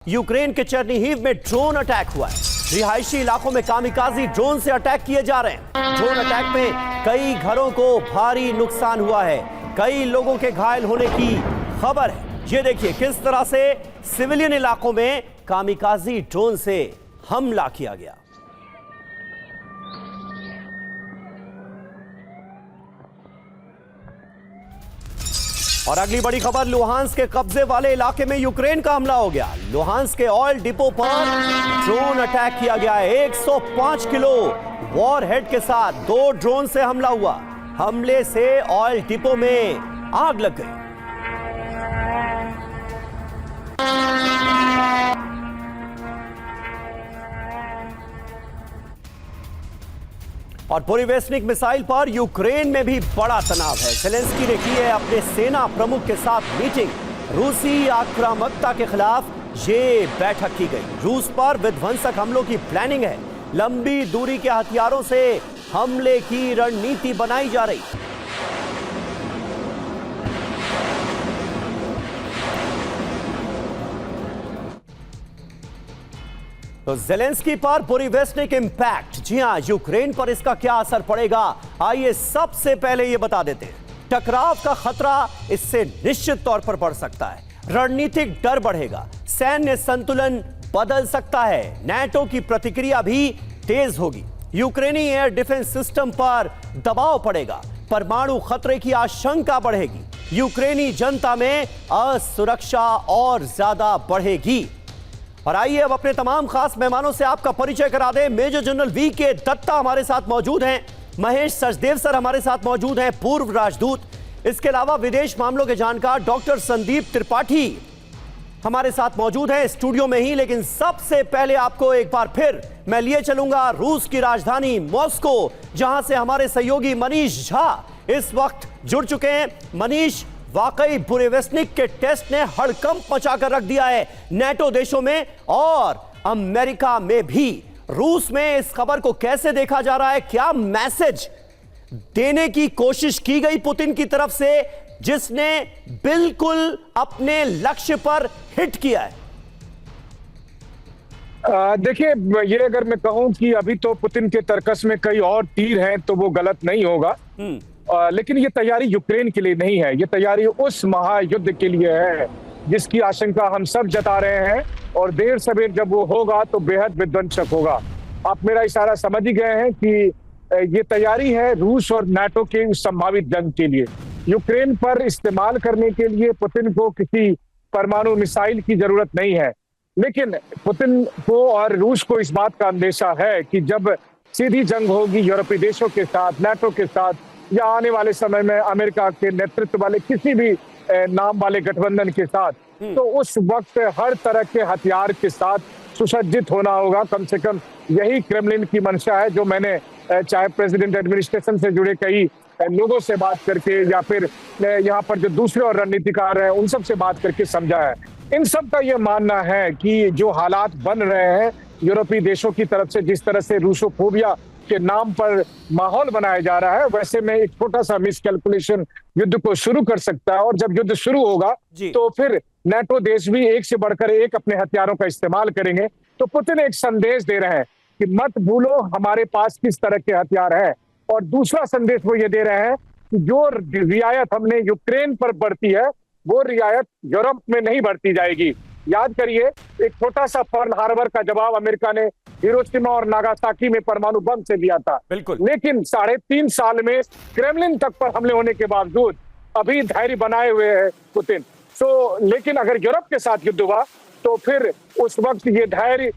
Ukraine के Chernihiv में drone attack हुआ है। रिहायशी इलाकों में कामिकाजी ड्रोन से अटैक किए जा रहे हैं। ड्रोन अटैक में कई घरों को भारी नुकसान हुआ है, कई लोगों के घायल होने की खबर है। ये देखिए किस तरह से सिविलियन इलाकों में कामिकाजी ड्रोन से हमला किया गया। और अगली बड़ी खबर, लुहांस्क के कब्जे वाले इलाके में यूक्रेन का हमला हो गया। लुहांस्क के ऑयल डिपो पर ड्रोन अटैक किया गया है। 105 किलो वॉर हेड के साथ 2 ड्रोन से हमला हुआ। हमले से ऑयल डिपो में आग लग गई। और पूर्वेस्निक मिसाइल पर यूक्रेन में भी बड़ा तनाव है। ज़ेलेंस्की ने की है अपने सेना प्रमुख के साथ मीटिंग। रूसी आक्रामकता के खिलाफ ये बैठक की गई। रूस पर विध्वंसक हमलों की प्लानिंग है। लंबी दूरी के हथियारों से हमले की रणनीति बनाई जा रही। तो ज़ेलेंस्की पर पूर्वेस्निक इंपैक्ट, जी हां, यूक्रेन पर इसका क्या असर पड़ेगा, आइए सबसे पहले यह बता देते हैं। टकराव का खतरा इससे निश्चित तौर पर बढ़ सकता है। रणनीतिक डर बढ़ेगा, सैन्य संतुलन बदल सकता है, नाटो की प्रतिक्रिया भी तेज होगी, यूक्रेनी एयर डिफेंस सिस्टम पर दबाव पड़ेगा, परमाणु खतरे की आशंका बढ़ेगी, यूक्रेनी जनता में असुरक्षा और ज्यादा बढ़ेगी। और आइए अब अपने तमाम खास मेहमानों से आपका परिचय करा दें। मेजर जनरल वी के दत्ता हमारे साथ मौजूद हैं, महेश सचदेव सर हमारे साथ मौजूद हैं, पूर्व राजदूत। इसके अलावा विदेश मामलों के जानकार डॉक्टर संदीप त्रिपाठी हमारे साथ मौजूद हैं स्टूडियो में ही। लेकिन सबसे पहले आपको एक बार फिर मैं लिए चलूंगा रूस की राजधानी मॉस्को, जहां से हमारे सहयोगी मनीष झा इस वक्त जुड़ चुके हैं। मनीष, वाकई पूर्वेस्निक के टेस्ट ने हड़कंप मचाकर रख दिया है नाटो देशों में और अमेरिका में भी। रूस में इस खबर को कैसे देखा जा रहा है? क्या मैसेज देने की कोशिश की गई पुतिन की तरफ से, जिसने बिल्कुल अपने लक्ष्य पर हिट किया है? देखिए, ये अगर मैं कहूं कि अभी तो पुतिन के तर्कस में कई और तीर हैं तो वो गलत नहीं होगा। लेकिन ये तैयारी यूक्रेन के लिए नहीं है, ये तैयारी उस महायुद्ध के लिए है जिसकी आशंका हम सब जता रहे हैं। और देर सवेर जब वो होगा तो बेहद विध्वंसक होगा। आप मेरा इशारा समझ ही गए हैं कि ये तैयारी है रूस और नाटो के उस संभावित जंग के लिए। यूक्रेन पर इस्तेमाल करने के लिए पुतिन को किसी परमाणु मिसाइल की जरूरत नहीं है, लेकिन पुतिन को और रूस को इस बात का अंदेशा है कि जब सीधी जंग होगी यूरोपीय देशों के साथ, नाटो के साथ, या आने वाले समय में अमेरिका के नेतृत्व वाले किसी भी नाम वाले गठबंधन के साथ, तो उस वक्त हर तरह के हथियार के साथ सुसज्जित होना होगा। कम से कम यही क्रेमलिन की मंशा है, जो मैंने चाहे प्रेसिडेंट एडमिनिस्ट्रेशन से जुड़े कई लोगों से बात करके या फिर यहाँ पर जो दूसरे और रणनीतिकार हैं उन सब से बात करके समझा है। इन सब का यह मानना है कि जो हालात बन रहे हैं यूरोपीय देशों की तरफ से, जिस तरह से रूसोफोबिया के नाम पर माहौल बनाया जा रहा है, वैसे में एक छोटा सा मिसकैलकुलेशन युद्ध को शुरू कर सकता है। और जब युद्ध शुरू होगा तो फिर नाटो देश भी एक से बढ़कर एक अपने हथियारों का इस्तेमाल करेंगे। तो पुतिन एक संदेश दे रहे हैं कि मत भूलो हमारे पास किस तरह के हथियार है। और दूसरा संदेश वो ये दे रहे हैं कि जो रियायत हमने यूक्रेन पर बरती है वो रियायत यूरोप में नहीं बरती जाएगी। याद करिए, एक छोटा सा पर्ल हार्बर का जवाब अमेरिका ने हिरोशिमा और नागासाकी में परमाणु बम से दिया था, लेकिन 3.5 साल में क्रेमलिन तक पर हमले होने के बावजूद अभी धैर्य बनाए हुए है पुतिन। लेकिन अगर यूरोप के साथ युद्ध हुआ तो फिर उस वक्त ये धैर्य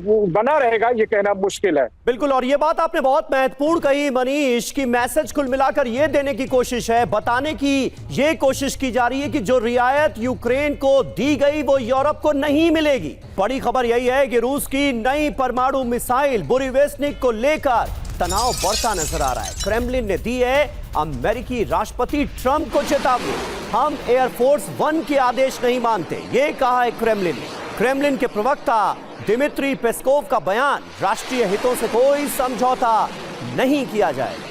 बना रहेगा, ये कहना मुश्किल है। बिल्कुल, और ये बात आपने बहुत महत्वपूर्ण कही मनीष, की मैसेज कुल मिलाकर ये देने की कोशिश है, बताने की ये कोशिश की जा रही है कि जो रियायत यूक्रेन को दी गई वो यूरोप को नहीं मिलेगी। बड़ी खबर यही है कि रूस की नई परमाणु मिसाइल बुरेविस्निक को लेकर तनाव बढ़ता नजर आ रहा है। क्रेमलिन ने दी है अमेरिकी राष्ट्रपति ट्रंप को चेतावनी, हम एयरफोर्स 1 के आदेश नहीं मानते, ये कहा है क्रेमलिन ने। क्रेमलिन के प्रवक्ता दिमित्री पेस्कोव का बयान, राष्ट्रीय हितों से कोई समझौता नहीं किया जाएगा।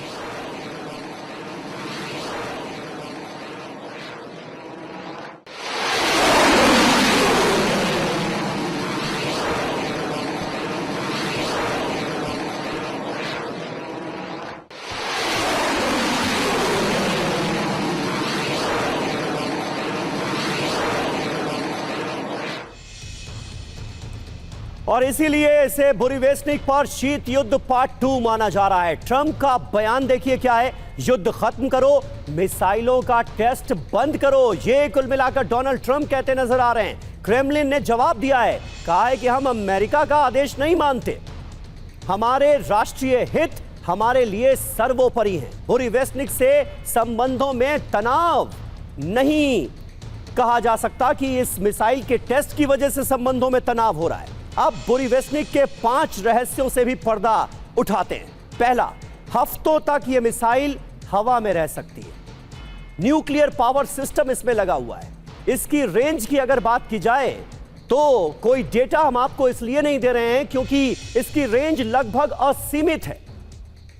और इसीलिए इसे बुरीवेस्निक पर शीत युद्ध पार्ट 2 माना जा रहा है। ट्रंप का बयान देखिए क्या है, युद्ध खत्म करो, मिसाइलों का टेस्ट बंद करो, ये कुल मिलाकर डोनाल्ड ट्रंप कहते नजर आ रहे हैं। क्रेमलिन ने जवाब दिया है, कहा है कि हम अमेरिका का आदेश नहीं मानते, हमारे राष्ट्रीय हित हमारे लिए सर्वोपरि हैं। बुरीवेस्निक से संबंधों में तनाव नहीं कहा जा सकता कि इस मिसाइल के टेस्ट की वजह से संबंधों में तनाव हो रहा है। अब बुरीवेस्निक के 5 रहस्यों से भी पर्दा उठाते हैं। पहला, हफ्तों तक यह मिसाइल हवा में रह सकती है। न्यूक्लियर पावर सिस्टम इसमें लगा हुआ है। इसकी रेंज की अगर बात की जाए तो कोई डेटा हम आपको इसलिए नहीं दे रहे हैं क्योंकि इसकी रेंज लगभग असीमित है।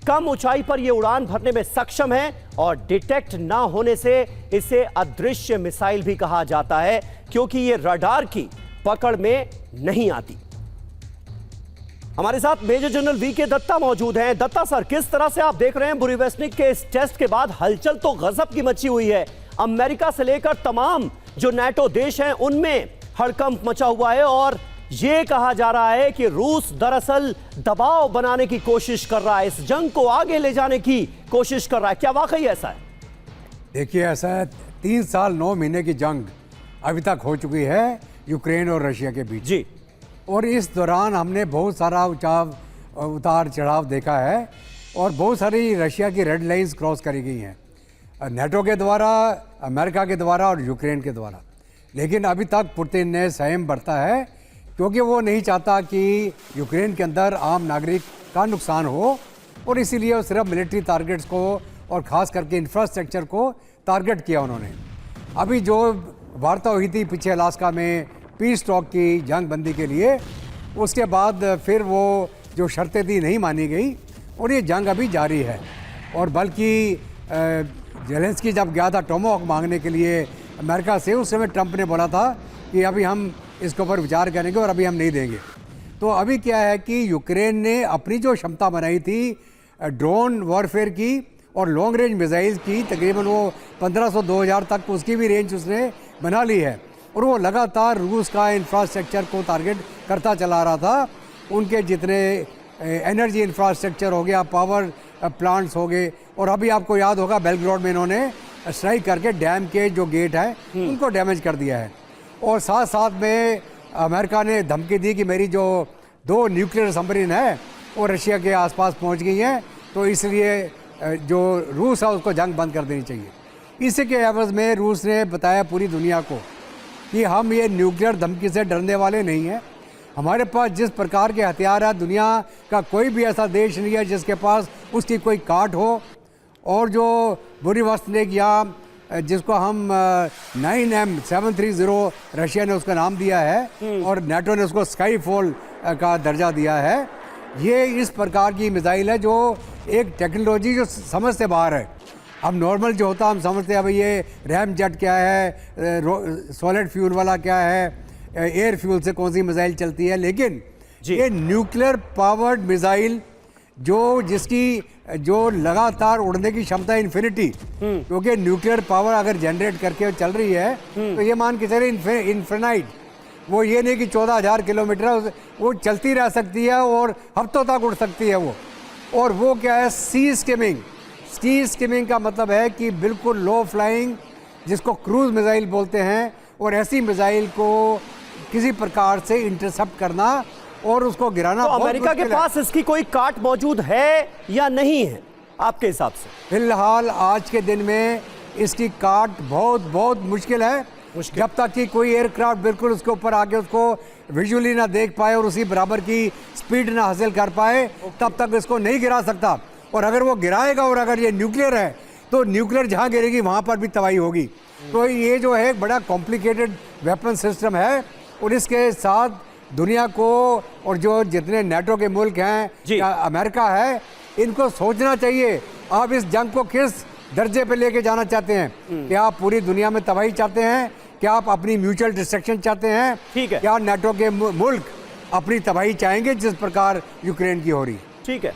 कम ऊंचाई पर यह उड़ान भरने में सक्षम है और डिटेक्ट ना होने से इसे अदृश्य मिसाइल भी कहा जाता है क्योंकि यह रडार की पकड़ में नहीं आती। हमारे साथ मेजर जनरल वीके दत्ता मौजूद हैं। दत्ता सर, किस तरह से आप देख रहे हैं बुरीवेस्निक के इस टेस्ट के बाद? हलचल तो गजब की मची हुई है। अमेरिका से लेकर तमाम जो नाटो देश हैं उनमें हड़कंप मचा हुआ है और यह कहा जा रहा है कि रूस दरअसल दबाव बनाने की कोशिश कर रहा है, इस जंग को आगे ले जाने की कोशिश कर रहा है। क्या वाकई ऐसा है? देखिए, ऐसा है, 3 साल 9 महीने की जंग अभी तक हो चुकी है यूक्रेन और रशिया के बीच जी। और इस दौरान हमने बहुत सारा उतार चढ़ाव देखा है और बहुत सारी रशिया की रेड लाइंस क्रॉस करी गई हैं, नाटो के द्वारा, अमेरिका के द्वारा और यूक्रेन के द्वारा। लेकिन अभी तक पुतिन ने संयम बरता है क्योंकि वो नहीं चाहता कि यूक्रेन के अंदर आम नागरिक का नुकसान हो और इसीलिए वो सिर्फ मिलिट्री टारगेट्स को और ख़ास करके इंफ्रास्ट्रक्चर को टारगेट किया उन्होंने। अभी जो वार्ता हुई थी पीछे अलास्का में पीस टॉक की जंग बंदी के लिए, उसके बाद फिर वो जो शर्तें थी नहीं मानी गई और ये जंग अभी जारी है। और बल्कि जेलेंस्की जब गया था टोमाहॉक मांगने के लिए अमेरिका से, उस समय ट्रंप ने बोला था कि अभी हम इसके ऊपर विचार करेंगे और अभी हम नहीं देंगे। तो अभी क्या है कि यूक्रेन ने अपनी जो क्षमता बनाई थी ड्रोन वॉरफेयर की और लॉन्ग रेंज मिसाइल्स की, तकरीबन वो 1500-2000 तक उसकी भी रेंज उसने बना ली है और वो लगातार रूस का इंफ्रास्ट्रक्चर को टारगेट करता चला रहा था। उनके जितने एनर्जी इंफ्रास्ट्रक्चर हो गया, पावर प्लांट्स हो गए, और अभी आपको याद होगा बेलग्राड में इन्होंने स्ट्राइक करके डैम के जो गेट है उनको डैमेज कर दिया है। और साथ साथ में अमेरिका ने धमकी दी कि मेरी जो 2 न्यूक्लियर सबमरीन है वो रशिया के आसपास पहुंच गई हैं, तो इसलिए जो रूस है उसको जंग बंद कर देनी चाहिए। इसी के एवज में रूस ने बताया पूरी दुनिया को कि हम ये न्यूक्लियर धमकी से डरने वाले नहीं हैं। हमारे पास जिस प्रकार के हथियार है, दुनिया का कोई भी ऐसा देश नहीं है जिसके पास उसकी कोई काट हो। और जो बुरीवेस्निक या जिसको हम 9M730 रशिया ने उसका नाम दिया है और नाटो ने उसको स्काईफॉल का दर्जा दिया है, ये इस प्रकार की मिसाइल है जो एक टेक्नोलॉजी जो समझ से बाहर है। अब नॉर्मल जो होता हम समझते हैं भाई ये रैम जेट क्या है, सॉलिड फ्यूल वाला क्या है, एयर फ्यूल से कौन सी मिसाइल चलती है, लेकिन ये न्यूक्लियर पावर्ड मिसाइल जिसकी जो लगातार उड़ने की क्षमता इन्फिनिटी, क्योंकि न्यूक्लियर पावर अगर जनरेट करके चल रही है तो ये मान के चलिए इन्फिनाइट, वो ये नहीं कि 14,000 किलोमीटर, वो चलती रह सकती है और हफ्तों तक उड़ सकती है वो। और वो क्या है, सी स्किमिंग का मतलब है कि बिल्कुल लो फ्लाइंग, जिसको क्रूज मिसाइल बोलते हैं, और ऐसी मिसाइल को किसी प्रकार से इंटरसेप्ट करना और उसको गिराना। तो अमेरिका के पास इसकी कोई काट मौजूद है या नहीं है आपके हिसाब से? फिलहाल आज के दिन में इसकी काट बहुत मुश्किल है। जब तक कि कोई एयरक्राफ्ट बिल्कुल उसके ऊपर आके उसको विजुअली ना देख पाए और उसी बराबर की स्पीड ना हासिल कर पाए, तब तक इसको नहीं गिरा सकता। और अगर वो गिराएगा और अगर ये न्यूक्लियर है तो न्यूक्लियर जहाँ गिरेगी वहाँ पर भी तबाही होगी। तो ये जो है बड़ा कॉम्प्लिकेटेड वेपन सिस्टम है और इसके साथ दुनिया को और जो जितने नाटो के मुल्क हैं या अमेरिका है, इनको सोचना चाहिए आप इस जंग को किस दर्जे पे लेके जाना चाहते हैं। क्या आप पूरी दुनिया में तबाही चाहते हैं? क्या आप अपनी म्यूचुअल डिस्ट्रक्शन चाहते हैं? ठीक है। क्या नाटो के मुल्क अपनी तबाही चाहेंगे जिस प्रकार यूक्रेन की हो रही? ठीक है।